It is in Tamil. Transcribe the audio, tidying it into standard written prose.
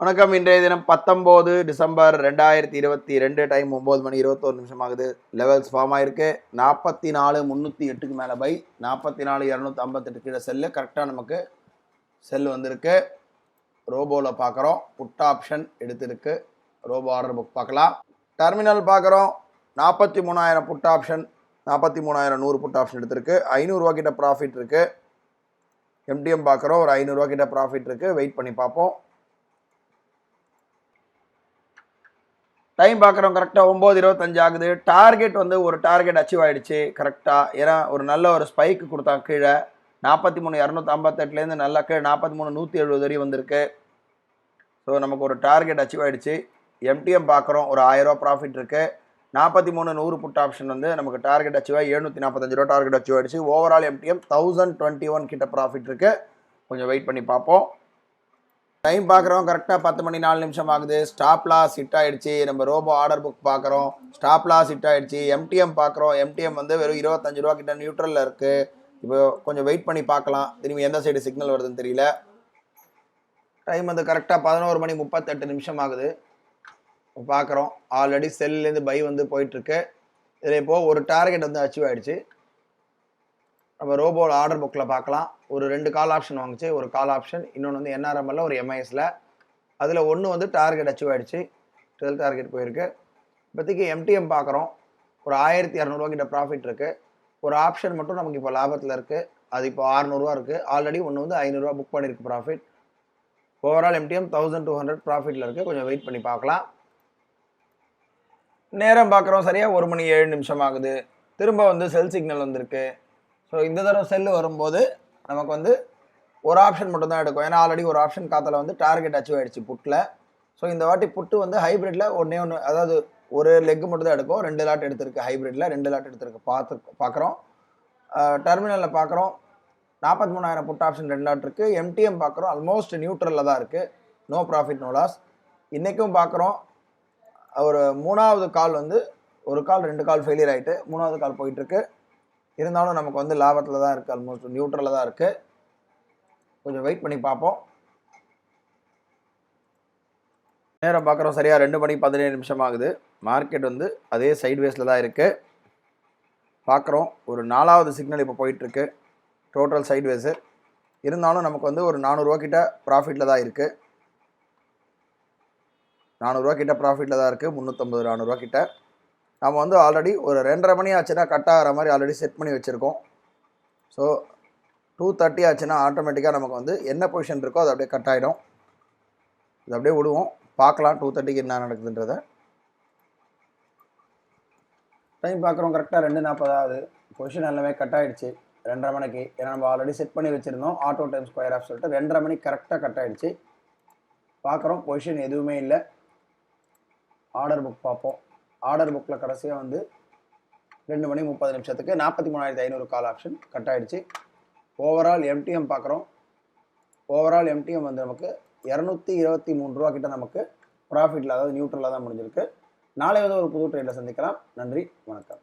வணக்கம். இன்றைய தினம் 19 டிசம்பர் 2022 டைம் 9 மணி 21 நிமிஷம் ஆகுது. லெவல்ஸ் ஃபார்ம் ஆயிருக்கு. 44,308க்கு மேலே பை, 44,258 கீழே செல்லு. கரெக்டாக நமக்கு செல் வந்திருக்கு. ரோபோவில் பார்க்குறோம். புட் ஆப்ஷன் எடுத்திருக்கு. ரோபோ ஆர்டர் புக் பார்க்கலாம். டெர்மினல் பார்க்குறோம். 43,000 புட் ஆப்ஷன், 43,100 புட் ஆப்ஷன் எடுத்திருக்கு. 500 ரூபா கிட்ட ப்ராஃபிட் இருக்குது. எம்டிஎம் பார்க்குறோம். ஒரு 500 ரூபா கிட்ட ப்ராஃபிட் இருக்குது. வெயிட் பண்ணி பார்ப்போம். டைம் பார்க்குறோம். கரெக்டாக 9:25 ஆகுது. டார்கெட் வந்து ஒரு டார்கெட் அச்சீவ் ஆகிடுச்சு கரெக்டாக. ஏன்னா ஒரு நல்ல ஒரு ஸ்பைக்கு கொடுத்தாங்க கீழே. 43,258லேருந்து நல்லா கீழே 43,170 வரையும் வந்திருக்கு. ஸோ நமக்கு ஒரு டார்கெட் அச்சீவ் ஆகிடுச்சு. எம்டிஎம் பார்க்குறோம். ஒரு 1000 ரூபா ப்ராஃபிட் இருக்குது. 43,100 புட் ஆப்ஷன் வந்து நமக்கு டார்கெட் அச்சீவ் ஆகி 745 ரூபா டார்கெட் அச்சீவ் ஆகிடுச்சு. ஓவரால் எம்டிஎம் 1021 கிட்ட ப்ராஃபிட் இருக்குது. கொஞ்சம் வெயிட் பண்ணி பார்ப்போம். டைம் பார்க்குறோம். கரெக்டாக 10 மணி 4 நிமிஷம் ஆகுது. ஸ்டாப் லாஸ் ஹிட் ஆகிடுச்சு. நம்ம ரோபோ ஆர்டர் புக் பார்க்குறோம். ஸ்டாப் லாஸ் ஹிட் ஆகிடுச்சு. எம்டிஎம் பார்க்குறோம். எம்டிஎம் வந்து வெறும் 25 ரூபா கிட்ட நியூட்ரலில் இருக்குது. இப்போ கொஞ்சம் வெயிட் பண்ணி பார்க்கலாம். திரும்பி எந்த சைடு சிக்னல் வருதுன்னு தெரியல. டைம் வந்து கரெக்டாக 11 மணி 38 நிமிஷம் ஆகுது. பார்க்குறோம். ஆல்ரெடி செல்லேருந்து பை வந்து போயிட்டுருக்கு. இதில் இப்போது ஒரு டார்கெட் வந்து அச்சீவ் ஆகிடுச்சு. நம்ம ரோபோவில் ஆர்டர் புக்கில் பார்க்கலாம். ஒரு 2 கால் ஆப்ஷன் வாங்கிச்சு. ஒரு கால் ஆப்ஷன், இன்னொன்று வந்து என்ஆர்எம்எல்ல, ஒரு எம்ஐஎஸில். அதில் ஒன்று வந்து டார்கெட் அச்சீவ் ஆகிடுச்சு. 12 டார்கெட் போயிருக்கு. இப்போதைக்கு எம்டிஎம் பார்க்குறோம். ஒரு 1,200 ரூபா கிட்ட ப்ராஃபிட் இருக்குது. ஒரு ஆப்ஷன் மட்டும் நமக்கு இப்போ லாபத்தில் இருக்குது. அது இப்போ 600 ரூபா இருக்குது. ஆல்ரெடி ஒன்று வந்து 500 ரூபா புக் பண்ணியிருக்கு ப்ராஃபிட். ஓவரால் எம்டிஎம் 1200 ப்ராஃபிட்டில் இருக்குது. கொஞ்சம் வெயிட் பண்ணி பார்க்கலாம். நேரம் பார்க்குறோம். சரியாக 1 மணி 7 நிமிஷம் ஆகுது. திரும்ப வந்து செல் சிக்னல் வந்திருக்கு. ஸோ இந்த தடவை செல்லு வரும்போது நமக்கு வந்து ஒரு ஆப்ஷன் மட்டும் தான் எடுக்கும். ஏன்னா ஆல்ரெடி ஒரு ஆப்ஷன் காத்தில் வந்து டார்கெட் அச்சீவ் ஆகிடுச்சு புட்டில். ஸோ இந்த வாட்டி புட்டு வந்து ஹைப்ரிட்டில் ஒன்று, அதாவது ஒரு லெக் மட்டும் தான் எடுக்கும். 2 லாட் எடுத்திருக்கு. ஹைப்ரிட்டில் 2 லாட் எடுத்திருக்கு. பார்க்குறோம். டெர்மினலில் பார்க்குறோம். 43,000 புட் ஆப்ஷன் 2 லாட் இருக்குது. எம்டிஎம் பார்க்குறோம். ஆல்மோஸ்ட் நியூட்ரலில் தான் இருக்குது. No profit no loss. இன்றைக்கும் பார்க்குறோம். ஒரு 3வது கால் வந்து ஒரு கால் 2 கால் ஃபெயிலியர் ஆகிட்டு 3வது கால் போயிட்டுருக்கு. இருந்தாலும் நமக்கு வந்து லாபத்தில் தான் இருக்குது. ஆல்மோஸ்ட் நியூட்ரலில் தான் இருக்குது. கொஞ்சம் வெயிட் பண்ணி பார்ப்போம். நேரம் பார்க்குறோம். சரியாக 2 மணி 17 நிமிஷம் ஆகுது. மார்க்கெட் வந்து அதே சைட்வேஸில் தான் இருக்குது. பார்க்குறோம். ஒரு 4வது சிக்னல் இப்போ போயிட்டுருக்கு. Total sideways. இருந்தாலும் நமக்கு வந்து ஒரு 400 ரூபா கிட்ட ப்ராஃபிட்டில் தான் இருக்குது. 400 ரூபா கிட்ட ப்ராஃபிட்டில் தான் இருக்குது. 350 400 ரூபா கிட்ட. நம்ம வந்து ஆல்ரெடி ஒரு 2:30 மணி ஆச்சுன்னா கட் ஆகிற மாதிரி ஆல்ரெடி செட் பண்ணி வச்சுருக்கோம். ஸோ 2:30 ஆச்சுன்னா ஆட்டோமேட்டிக்காக நமக்கு வந்து என்ன பொசிஷன் இருக்கோ அது அப்படியே கட் ஆகிடும். இது அப்படியே விடுவோம். பார்க்கலாம் 2:30க்கு என்ன நடக்குதுன்றதை. டைம் பார்க்குறோம். கரெக்டாக 2:40 ஆகுது. பொசிஷன் எல்லாமே கட் ஆகிடுச்சு 2:30 மணிக்கு. ஏன்னா நம்ம ஆல்ரெடி செட் பண்ணி வச்சுருந்தோம். ஆட்டோ டைம் ஸ்கொயர் ஆஃப் சொல்லிட்டு 2:30 மணிக்கு கரெக்டாக கட் ஆகிடுச்சு. பார்க்குறோம். பொசிஷன் எதுவுமே இல்லை. ஆர்டர் புக் பார்ப்போம். ஆர்டர் புக்கில் கடைசியாக வந்து 2 மணி 30 நிமிஷத்துக்கு 43,500 கால் ஆப்ஷன் கட் ஆகிடுச்சு. ஓவரால் எம்டிஎம் பார்க்குறோம். ஓவரால் எம்டிஎம் வந்து நமக்கு 223 ரூபா கிட்ட நமக்கு ப்ராஃபிட்டில், அதாவது நியூட்ரலாக தான் முடிஞ்சிருக்கு. நாளை வந்து ஒரு புது ட்ரேடில் சந்திக்கலாம். நன்றி, வணக்கம்.